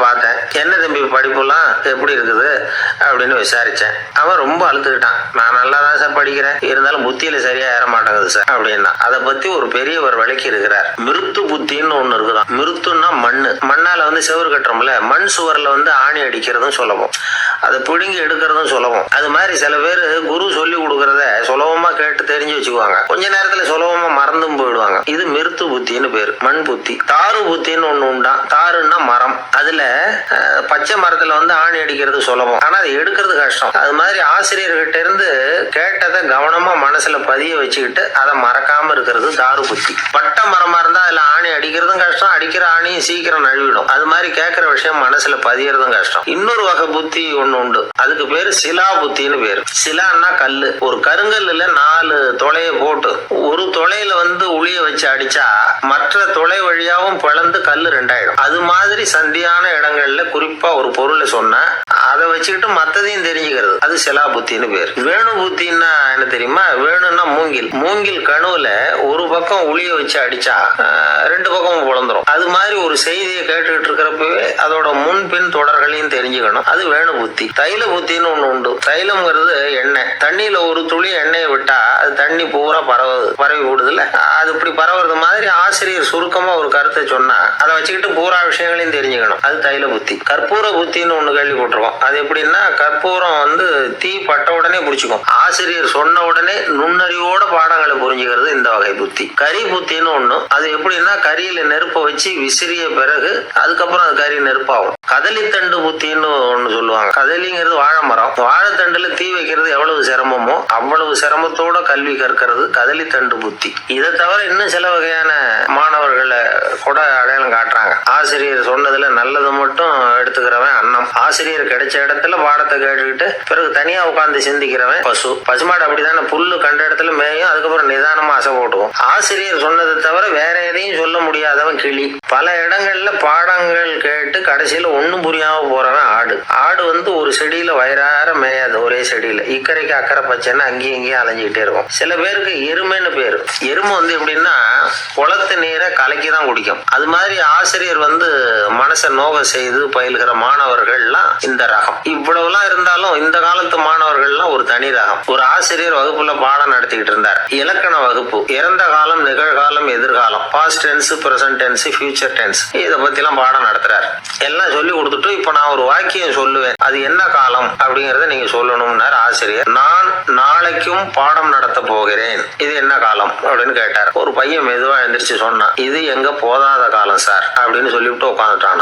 பார்த்தேன். என்ன தம்பி படிப்புலாம் எப்படி இருக்குது அப்படின்னு விசாரிச்சேன். அவன் ரொம்ப அழுத்துக்கிட்டான். நான் நல்லா தான் சார் படிக்கிறேன், இருந்தாலும் புத்தியில சரியா ஏற மாட்டேங்குது சார் அப்படின்னா. அதை பத்தி ஒரு பெரியவர் விளக்கி இருக்கிறார். மிருத்து புத்தின்னு ஒண்ணு இருக்குதான். மிருத்துன்னா மண்ணு. மண்ணால செவுறு கட்டுறோம்ல, மண் சுவர்ல ஆணி அடிக்கிறதும் சுலபம், அதை பிடுங்கி எடுக்கிறதும் சுலபம். அது மாதிரி சில பேர் குரு சொல்லி கொடுக்கறத சுலபமா கேட்டு தெரிஞ்சு வச்சுக்குவாங்க, கொஞ்ச நேரத்துல சுலபமா மறந்தும் போயிடுவாங்க. இது மிருத்து புத்தின்னு பேரு, மண் புத்தி. தாரு புத்தின்னு ஒண்ணு உண்டா. தாருன்னா மரம். அதுல பச்சை மரத்துல ஆணி அடிக்கிறது சுலபம், ஆனா அதை எடுக்கிறது கஷ்டம். அது மாதிரி ஆசிரியர்கிட்ட இருந்து கேட்டதை கவனமா மனசுல பதிய வச்சுக்கிட்டு அதை மறக்காம இருக்கிறது தாரு புத்தி. பட்ட மரமா இருந்தா அதுல ஆணி அடிக்கிறதும் கஷ்டம், அடிக்கிற ஆணியும் சீக்கிரம் நழுவிடும். அது மாதிரி கேட்கிற விஷயம் மனசுல பதியறதும் கஷ்டம். இன்னொரு வகை புத்தி ஒண்ணு உண்டு, அதுக்கு பேரு சிலா புத்தின்னு பேரு. சிலான்னா கல்லு. ஒரு கருங்கல்லுல 4 தொலைய போட்டு ஒரு தொலையில உளிய வச்சு அடிச்சா மற்ற தொலை வழியாவும் பிளந்து கல்லு 2 ஆயிடும். அது மாதிரி சந்தியான இடங்கள்ல குறிப்பா ஒரு பொருளை சொன்னா அதை வச்சுக்கிட்டு மத்ததையும் தெரிஞ்சுக்கிறது, அது சிலா புத்தின்னு பேரு. வேணு புத்தின்னா என்ன தெரியுமா? வேணும்னா மூங்கில். மூங்கில் கணுவுல ஒரு பக்கம் உளிய வச்சு அடிச்சா 2 பக்கமும் பிளந்துரும். அது மாதிரி ஒரு செய்தியை கேட்டுக்கிட்டு இருக்கிறப்பவே அதோட முன்பின் தொடர்களையும் தெரிஞ்சுக்கணும், அது வேணு புத்தி. தைல புத்தின்னு ஒண்ணு உண்டு. தைலம்ங்கிறது எண்ணெய். தண்ணியில ஒரு துளி எண்ணெயை விட்டா அது தண்ணி பூரா பரவி விடுதுல, அது இப்படி பரவுறது மாதிரி ஆசிரியர் சுருக்கமா ஒரு கருத்தை சொன்னா அதை வச்சுக்கிட்டு பூரா விஷயங்களையும் தெரிஞ்சுக்கணும், அது தைல புத்தி. கற்பூர புத்தின்னு ஒண்ணு கேள்விப்பட்டிருக்கோம். அது எப்படின்னா, கற்பூரம் தீ பட்ட உடனே பிடிச்சிக்கும். ஆசிரியர் சொன்ன உடனே நுண்ணறிவோட பாடங்களை புரிஞ்சுக்கிறது இந்த வகை புத்தி. கரி புத்தின்னு ஒண்ணு. அது எப்படின்னா, கரியில நெருப்ப வச்சு விசிறிய பிறகு அதுக்கப்புறம் அது கறி நெருப்பாகும். கதலித்தண்டு புத்தின்னு ஒண்ணு சொல்லுவாங்க. கதலிங்கிறது வாழை மரம். வாழைத்தண்டுல தீ வைக்கிறது எவ்வளவு சிரமமோ அவ்வளவு சிரமத்தோட கல்வி கற்கிறது கதலித்தண்டு புத்தி. இதை தவிர இன்னும் சில வகையான மாணவர்களை கூட அடையாளம் காட்டுறாங்க. ஆசிரியர் சொன்னதுல நல்லது மட்டும் எடுத்துக்கிறவன் அன்னம். ஆசிரியர் கிடைச்ச இடத்துல பாடத்தை கேட்டுக்கிட்டு பிறகு தனியா உட்கார்ந்து சிந்திக்கிறவன் பசு. பசுமாடு அப்படித்தானே, புல்லு கண்ட இடத்துல மேயும், அதுக்கப்புறம் நிதானமா அசை போட்டுக்கும். ஆசிரியர் சொன்னதை தவிர வேற எதையும் சொல்ல முடியாதவன் கிளி. பல இடங்கள்ல பாடங்கள் கேட்டு கடைசியில ஒண்ணும் புரியாம போறவன் ஆடு. ஆடு ஒரு செடியில வயிறார மேயாது, ஒரே செடியில. இக்கரைக்கு அக்கறை பச்சைன்னா அங்கேயும் இங்கேயும் அலைஞ்சிக்கிட்டே இருக்கும். சில பேருக்கு எருமைன்னு பேரு. எருமை எப்படின்னா, குளத்து நீரை கலக்கிதான் குடிக்கும். அது மாதிரி ஆசிரியர் மனசை நோக செய்து பயில்கிற மாணவர்கள்லாம் இந்த ரகம். இவ்வளவுலாம் இருந்தாலும் இந்த காலத்து மாணவர்கள்லாம் ஒரு தனி ரகம். ஒரு ஆசிரியர் வகுப்புல பாடம் நடத்திக்கிட்டு இருந்தார். இலக்கண வகுப்பு. இறந்த காலம், நிகழ்காலம், எதிர்காலம், past tense, present tense, future tense, இதை பத்தி எல்லாம் பாடம் நடத்துறாரு. எல்லாம் சொல்லி கொடுத்துட்டு இப்ப நான் ஒரு வாக்கியம் சொல்லுவேன், அது என்ன காலம் அப்படிங்கறத நீங்க சொல்லணும்னாரு ஆசிரியர். நான் நாளைக்கும் பாடம் நடத்த போகிறேன், இது என்ன காலம் அப்படின்னு கேட்டார். ஒரு பையன் மெதுவா எந்திரிச்சு சொன்னான், இது எங்க போதாத காலம் சார் அப்படின்னு சொல்லிவிட்டு உட்காந்துட்டான்.